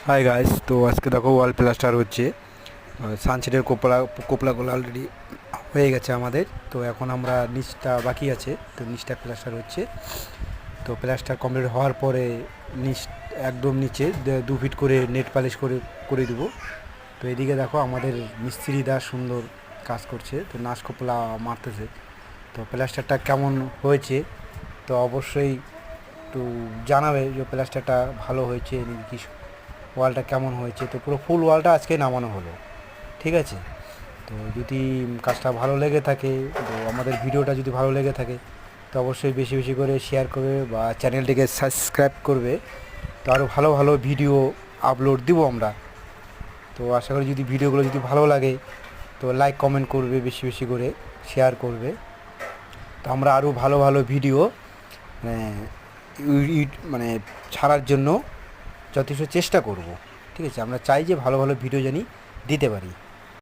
Hi guys, তো আজকে দেখো ওয়াল প্লাস্টার হচ্ছে। সানসেটের কোপলাগুলো অলরেডি হয়ে গেছে আমাদের। তো এখন আমরা নিচটা বাকি আছে, তো নিচটা প্লাস্টার হচ্ছে। তো প্লাস্টার কমপ্লিট হওয়ার পরে নিচ একদম নিচে 2 ফিট করে নেট পালিশ করে করে দেবো। তো এদিকে দেখো আমাদের মিস্ত্রিদা সুন্দর কাজ করছে, তো নাচ কোপলা মারতেছে। তো প্লাস্টারটা কেমন হয়েছে তো অবশ্যই একটু জানাবে যে প্লাস্টারটা ভালো হয়েছে কি, ওয়ালটা কেমন হয়েছে। তো পুরো ফুল ওয়ালটা আজকে নামানো হলো, ঠিক আছে। তো যদি কাজটা ভালো লেগে থাকে, তো আমাদের ভিডিওটা যদি ভালো লেগে থাকে, তো অবশ্যই বেশি বেশি করে শেয়ার করবে বা চ্যানেলটিকে সাবস্ক্রাইব করবে। তো আরও ভালো ভালো ভিডিও আপলোড দিব আমরা। তো আশা করি যদি ভিডিওগুলো যদি ভালো লাগে, তো লাইক কমেন্ট করবে, বেশি বেশি করে শেয়ার করবে। তো আমরা আরও ভালো ভালো ভিডিও মানে মানে ছাড়ার জন্য যথেষ্ট চেষ্টা করব, ঠিক আছে। আমরা চাই যে ভালো ভালো ভিডিও জানি দিতে পারি।